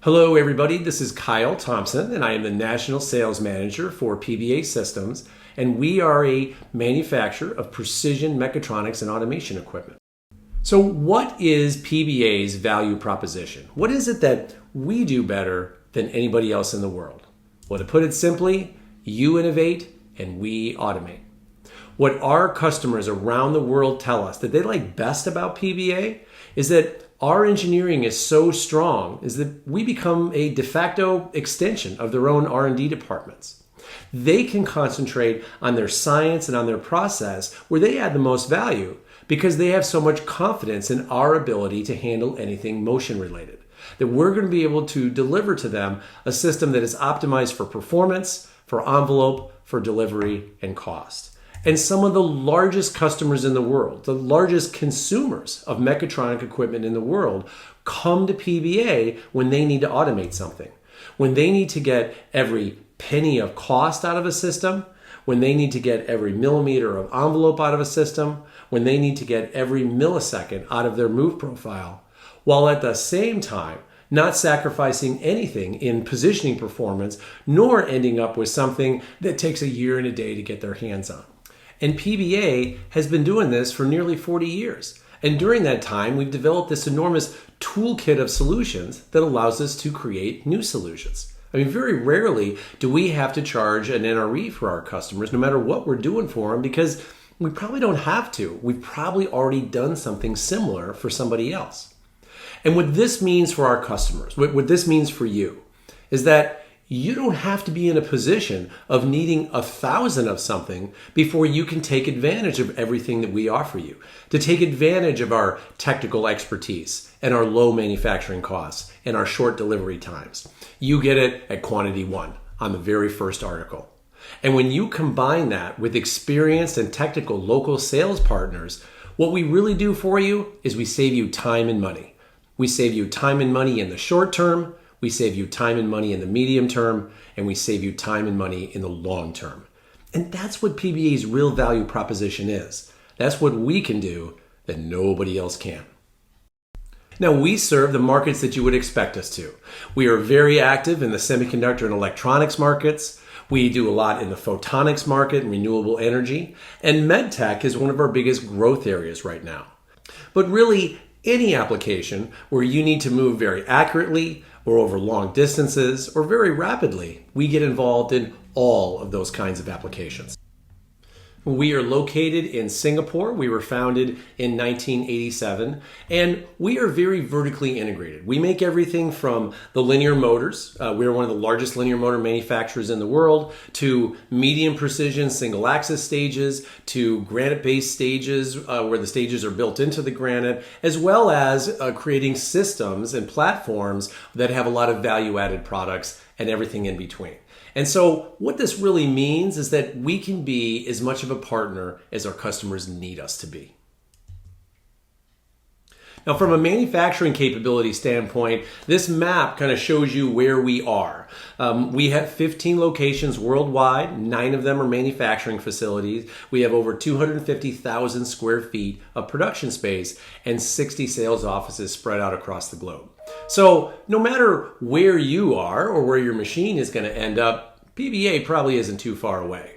Hello everybody, this is Kyle Tomson and I am the National Sales Manager for PBA Systems, and we are a manufacturer of precision mechatronics and automation equipment. So what is PBA's value proposition? What is it that we do better than anybody else in the world? Well, to put it simply, you innovate and we automate. What our customers around the world tell us that they like best about PBA is that our engineering is so strong is that we become a de facto extension of their own R&D departments. They can concentrate on their science and on their process where they add the most value because they have so much confidence in our ability to handle anything motion related. That we're going to be able to deliver to them a system that is optimized for performance, for envelope, for delivery, and cost. And some of the largest customers in the world, the largest consumers of mechatronic equipment in the world, come to PBA when they need to automate something. When they need to get every penny of cost out of a system, when they need to get every millimeter of envelope out of a system, when they need to get every millisecond out of their move profile, while at the same time not sacrificing anything in positioning performance, nor ending up with something that takes a year and a day to get their hands on. And PBA has been doing this for nearly 40 years. And during that time, we've developed this enormous toolkit of solutions that allows us to create new solutions. I mean, very rarely do we have to charge an NRE for our customers, no matter what we're doing for them, because we probably don't have to. We've probably already done something similar for somebody else. And what this means for our customers, what this means for you, is that you don't have to be in a position of needing 1,000 of something before you can take advantage of everything that we offer you. To take advantage of our technical expertise and our low manufacturing costs and our short delivery times. You get it at quantity one on the very first article. And when you combine that with experienced and technical local sales partners, what we really do for you is we save you time and money. We save you time and money in the short term, we save you time and money in the medium term, and we save you time and money in the long term. And that's what PBA's real value proposition is. That's what we can do that nobody else can. Now, we serve the markets that you would expect us to. We are very active in the semiconductor and electronics markets. We do a lot in the photonics market and renewable energy. And medtech is one of our biggest growth areas right now. But really, any application where you need to move very accurately or over long distances or very rapidly, we get involved in all of those kinds of applications. We are located in Singapore. We were founded in 1987, and we are very vertically integrated. We make everything from the linear motors. We're one of the largest linear motor manufacturers in the world, to medium precision single axis stages, to granite-based stages where the stages are built into the granite, as well as creating systems and platforms that have a lot of value-added products and everything in between. And so what this really means is that we can be as much of a partner as our customers need us to be. Now, from a manufacturing capability standpoint, this map kind of shows you where we are. We have 15 locations worldwide. 9 of them are manufacturing facilities. We have over 250,000 square feet of production space and 60 sales offices spread out across the globe. So no matter where you are or where your machine is going to end up, PBA probably isn't too far away.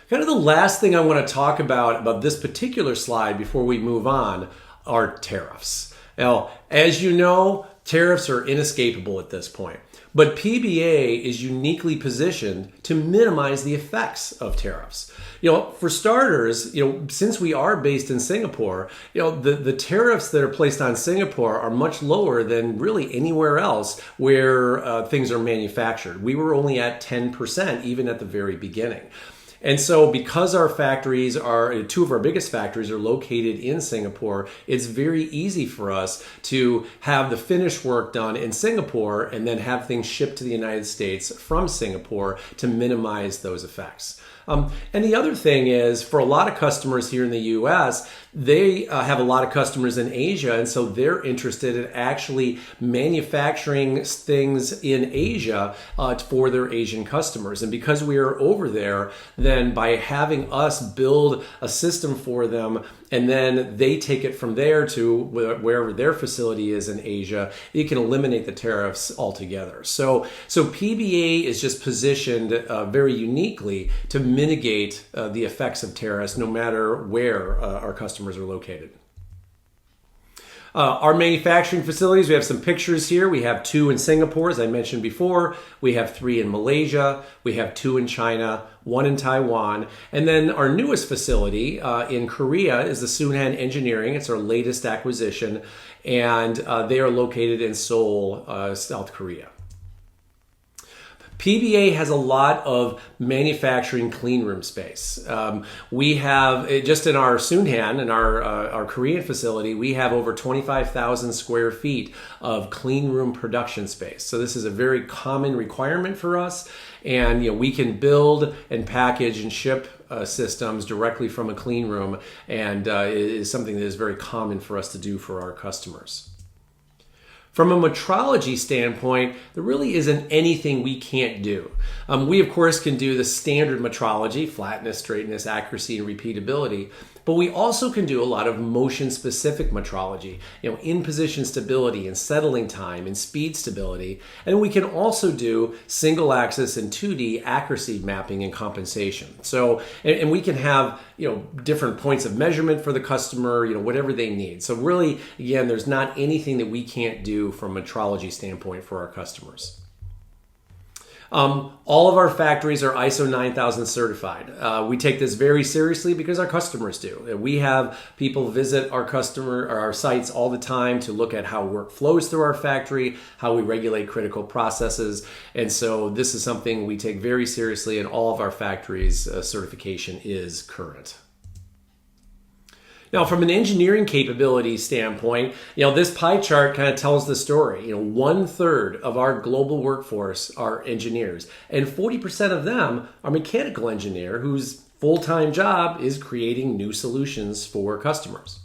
Kind of the last thing I want to talk about this particular slide before we move on are tariffs. Now, as you know, tariffs are inescapable at this point. But PBA is uniquely positioned to minimize the effects of tariffs. For starters, since we are based in Singapore, the tariffs that are placed on Singapore are much lower than really anywhere else where things are manufactured. We were only at 10% even at the very beginning. And so because our factories are, 2 of our biggest factories are located in Singapore, it's very easy for us to have the finished work done in Singapore and then have things shipped to the United States from Singapore to minimize those effects. And the other thing is, for a lot of customers here in the US, they have a lot of customers in Asia, and so they're interested in actually manufacturing things in Asia for their Asian customers. And because we are over there, then by having us build a system for them, and then they take it from there to wherever their facility is in Asia, you can eliminate the tariffs altogether. So PBA is just positioned very uniquely to mitigate the effects of tariffs no matter where our customers are located. Our manufacturing facilities, we have some pictures here. We have 2 in Singapore, as I mentioned before. We have 3 in Malaysia. We have 2 in China, 1 in Taiwan. And then our newest facility in Korea is the Sunhan Engineering. It's our latest acquisition, and they are located in Seoul, South Korea. PBA has a lot of manufacturing clean room space. We have, just in our Sunhan, in our Korean facility, we have over 25,000 square feet of clean room production space. So this is a very common requirement for us. And we can build and package and ship systems directly from a clean room, and it is something that is very common for us to do for our customers. From a metrology standpoint, there really isn't anything we can't do. We, of course, can do the standard metrology, flatness, straightness, accuracy, and repeatability, but we also can do a lot of motion-specific metrology, in-position stability and settling time and speed stability. And we can also do single-axis and 2D accuracy mapping and compensation. So, and we can have, different points of measurement for the customer, whatever they need. So really, again, there's not anything that we can't do from a metrology standpoint for our customers. All of our factories are ISO 9000 certified. We take this very seriously because our customers do. We have people visit our sites all the time to look at how work flows through our factory, how we regulate critical processes. And so this is something we take very seriously, and all of our factories' certification is current. Now, from an engineering capability standpoint, this pie chart kind of tells the story. 1/3 of our global workforce are engineers, and 40% of them are mechanical engineer whose full-time job is creating new solutions for customers.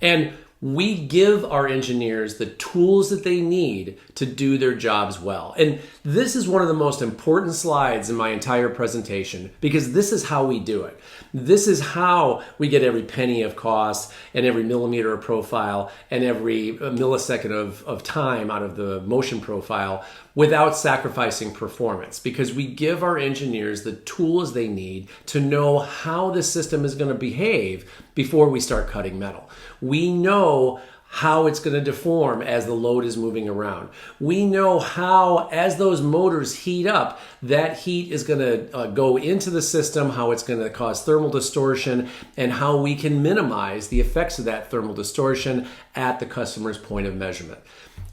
And we give our engineers the tools that they need to do their jobs well. And this is one of the most important slides in my entire presentation, because this is how we do it. This is how we get every penny of cost and every millimeter of profile and every millisecond of time out of the motion profile without sacrificing performance, because we give our engineers the tools they need to know how the system is going to behave before we start cutting metal. We know how it's going to deform as the load is moving around. We know how, as those motors heat up, that heat is going to go into the system, how it's going to cause thermal distortion, and how we can minimize the effects of that thermal distortion at the customer's point of measurement.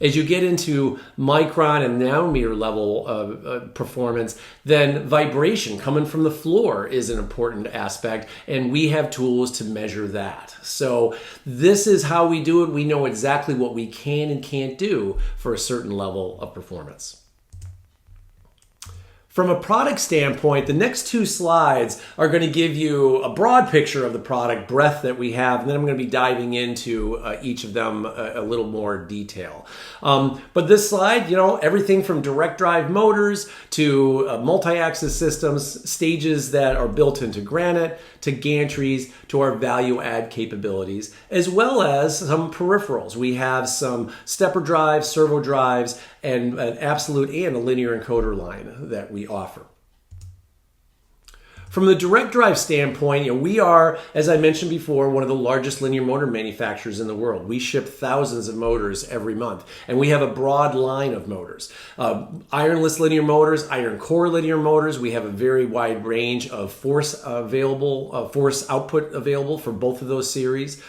As you get into micron and nanometer level performance, then vibration coming from the floor is an important aspect, and we have tools to measure that. So this is how we do it. We know exactly what we can and can't do for a certain level of performance. From a product standpoint, the next 2 slides are going to give you a broad picture of the product breadth that we have, and then I'm going to be diving into each of them a little more detail. But this slide, everything from direct drive motors to multi-axis systems, stages that are built into granite, to gantries, to our value add capabilities, as well as some peripherals. We have some stepper drives, servo drives, and an absolute and a linear encoder line that we offer. From the direct drive standpoint, we are, as I mentioned before, one of the largest linear motor manufacturers in the world. We ship thousands of motors every month, and we have a broad line of motors. Ironless linear motors, iron core linear motors. We have a very wide range of force output available for both of those series.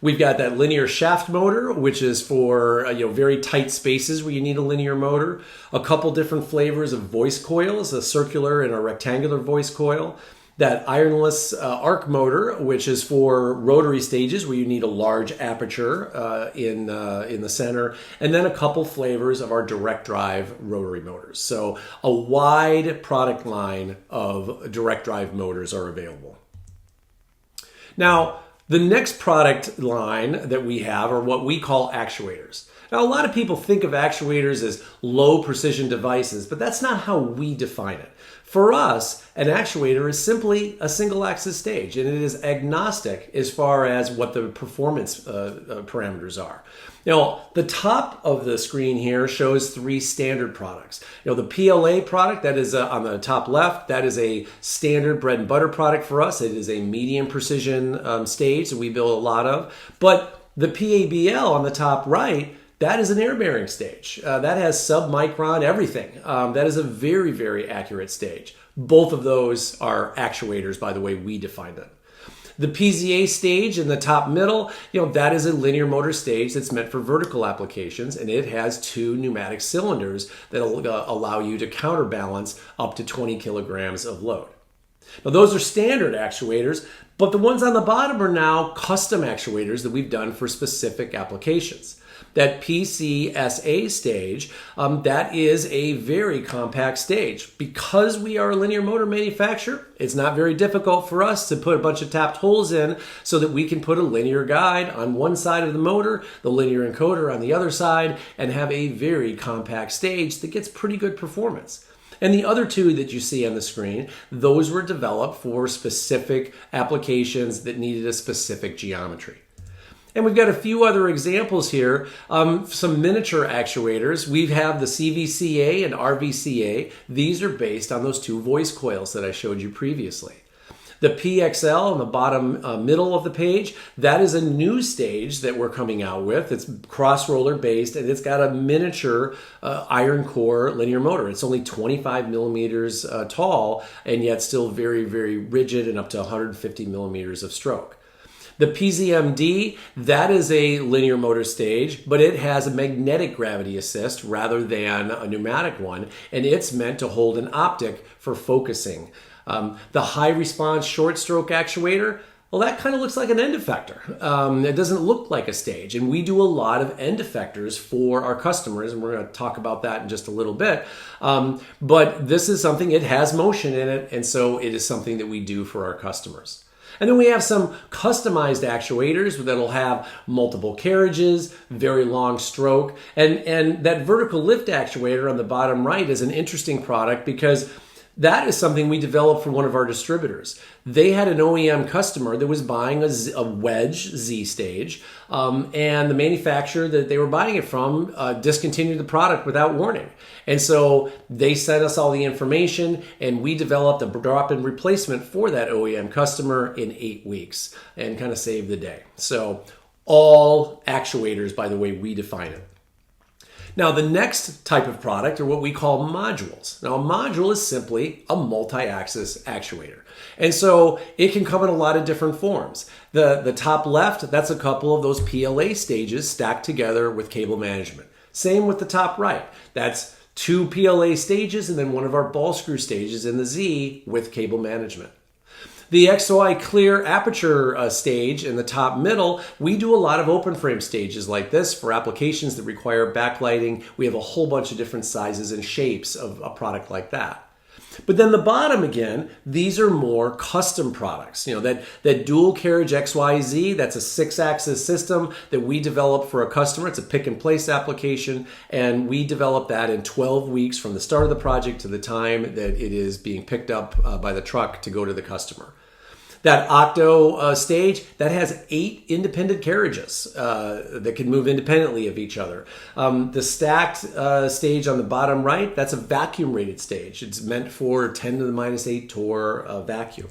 We've got that linear shaft motor, which is for very tight spaces where you need a linear motor. A couple different flavors of voice coils, a circular and a rectangular voice coil. That ironless arc motor, which is for rotary stages where you need a large aperture in the center. And then a couple flavors of our direct drive rotary motors. So a wide product line of direct drive motors are available. Now, The next product line that we have are what we call actuators. Now, a lot of people think of actuators as low precision devices, but that's not how we define it. For us, an actuator is simply a single axis stage, and it is agnostic as far as what the performance parameters are. The top of the screen here shows 3 standard products. The PLA product that is on the top left, that is a standard bread and butter product for us. It is a medium precision stage that we build a lot of. But the PABL on the top right, that is an air bearing stage. That has sub-micron everything. That is a very, very accurate stage. Both of those are actuators by the way we define them. The PZA stage in the top middle, that is a linear motor stage that's meant for vertical applications, and it has 2 pneumatic cylinders that allow you to counterbalance up to 20 kilograms of load. Now, those are standard actuators, but the ones on the bottom are now custom actuators that we've done for specific applications. That PCSA stage, that is a very compact stage. Because we are a linear motor manufacturer, it's not very difficult for us to put a bunch of tapped holes in so that we can put a linear guide on one side of the motor, the linear encoder on the other side, and have a very compact stage that gets pretty good performance. And the other 2 that you see on the screen, those were developed for specific applications that needed a specific geometry. And we've got a few other examples here, some miniature actuators. We have the CVCA and RVCA. These are based on those 2 voice coils that I showed you previously. The PXL on the bottom middle of the page, that is a new stage that we're coming out with. It's cross roller based, and it's got a miniature iron core linear motor. It's only 25 millimeters tall, and yet still very, very rigid and up to 150 millimeters of stroke. The PZMD, that is a linear motor stage, but it has a magnetic gravity assist rather than a pneumatic one, and it's meant to hold an optic for focusing. The high response short stroke actuator, well, that kind of looks like an end effector. It doesn't look like a stage, and we do a lot of end effectors for our customers, and we're going to talk about that in just a little bit. But this is something, it has motion in it, and so it is something that we do for our customers. And then we have some customized actuators that'll have multiple carriages, very long stroke, and that vertical lift actuator on the bottom right is an interesting product because that is something we developed for one of our distributors. They had an OEM customer that was buying a wedge Z stage, and the manufacturer that they were buying it from discontinued the product without warning. And so they sent us all the information, and we developed a drop-in replacement for that OEM customer in 8 weeks and kind of saved the day. So all actuators, by the way we define it. Now, the next type of product are what we call modules. Now, a module is simply a multi-axis actuator. And so it can come in a lot of different forms. The top left, that's a couple of those PLA stages stacked together with cable management. Same with the top right. That's 2 PLA stages and then one of our ball screw stages in the Z with cable management. The XY clear aperture stage in the top middle, we do a lot of open frame stages like this for applications that require backlighting. We have a whole bunch of different sizes and shapes of a product like that. But then the bottom again, these are more custom products. That dual carriage XYZ, that's a 6-axis system that we developed for a customer. It's a pick and place application, and we developed that in 12 weeks from the start of the project to the time that it is being picked up by the truck to go to the customer. That octo stage, that has 8 independent carriages that can move independently of each other. The stacked stage on the bottom right, that's a vacuum rated stage. It's meant for 10 to the minus 8 torr vacuum.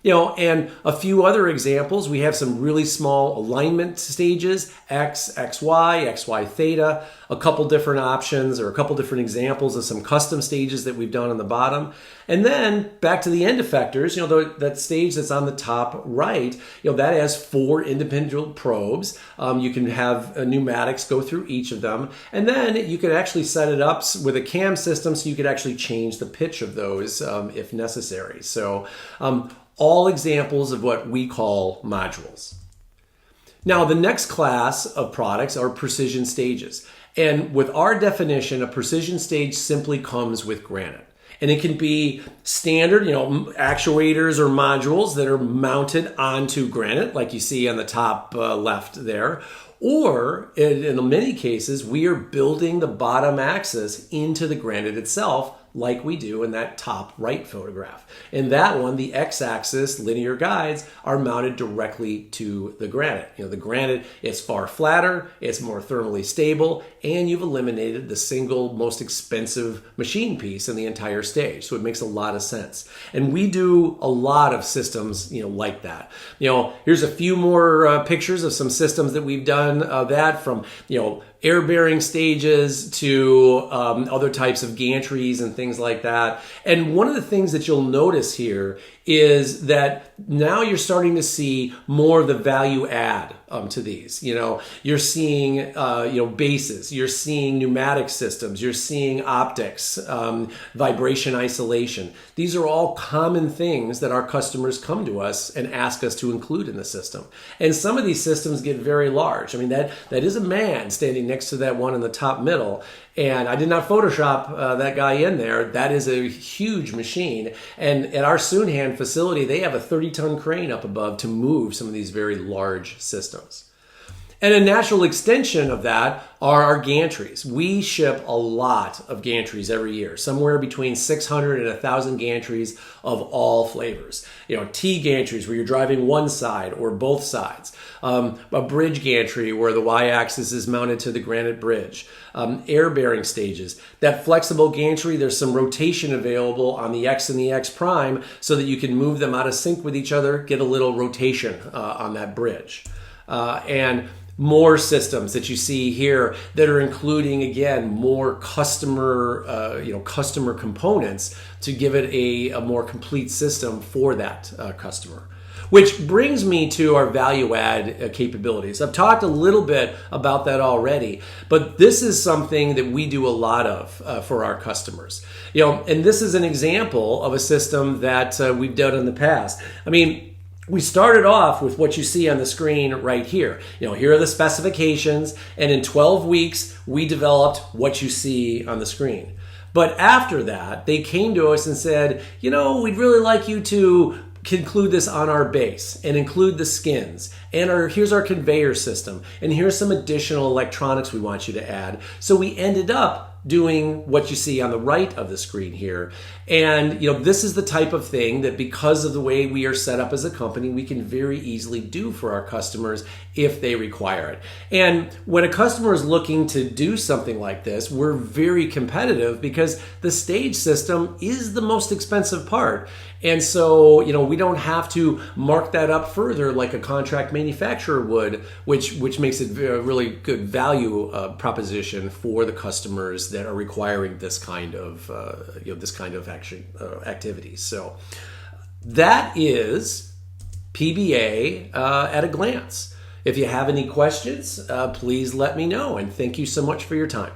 And a few other examples. We have some really small alignment stages, X, XY, XY theta, a couple different options or a couple different examples of some custom stages that we've done on the bottom. And then back to the end effectors, that stage that's on the top right, that has 4 independent probes. You can have pneumatics go through each of them. And then you could actually set it up with a cam system so you could actually change the pitch of those if necessary. So, all examples of what we call modules. Now, the next class of products are precision stages. And with our definition, a precision stage simply comes with granite. And it can be standard, actuators or modules that are mounted onto granite, like you see on the top left there. Or in many cases, we are building the bottom axis into the granite itself, like we do in that top right photograph. In that one, the x-axis linear guides are mounted directly to the granite. The granite is far flatter, it's more thermally stable, and you've eliminated the single most expensive machine piece in the entire stage. So it makes a lot of sense. And we do a lot of systems, like that. Here's a few more pictures of some systems that we've done that from, air-bearing stages to other types of gantries and things like that. And one of the things that you'll notice here is that now you're starting to see more of the value add to these. You're seeing bases, you're seeing pneumatic systems, you're seeing optics, vibration isolation. These are all common things that our customers come to us and ask us to include in the system. And some of these systems get very large. That is a man standing next to that one in the top middle. And I did not Photoshop that guy in there. That is a huge machine. And at our Soonhan facility, they have a 30-ton crane up above to move some of these very large systems. And a natural extension of that are our gantries. We ship a lot of gantries every year, somewhere between 600 and 1,000 gantries of all flavors. T gantries where you're driving one side or both sides. A bridge gantry where the y-axis is mounted to the granite bridge. Air-bearing stages. That flexible gantry, there's some rotation available on the X and the X prime so that you can move them out of sync with each other, get a little rotation on that bridge. And more systems that you see here that are including, again, more customer components to give it a more complete system for that customer. Which brings me to our value add capabilities. I've talked a little bit about that already, but this is something that we do a lot of for our customers. And this is an example of a system that we've done in the past. We started off with what you see on the screen right here. Here are the specifications, and in 12 weeks, we developed what you see on the screen. But after that, they came to us and said, we'd really like you to include this on our base and include the skins. And here's our conveyor system. And here's some additional electronics we want you to add. So we ended up doing what you see on the right of the screen here. And this is the type of thing that, because of the way we are set up as a company, we can very easily do for our customers if they require it. And when a customer is looking to do something like this, we're very competitive because the stage system is the most expensive part. And so, we don't have to mark that up further like a contract manufacturer would, which makes it a really good value proposition for the customers that are requiring this kind of activities. So that is PBA at a glance. If you have any questions, please let me know. And thank you so much for your time.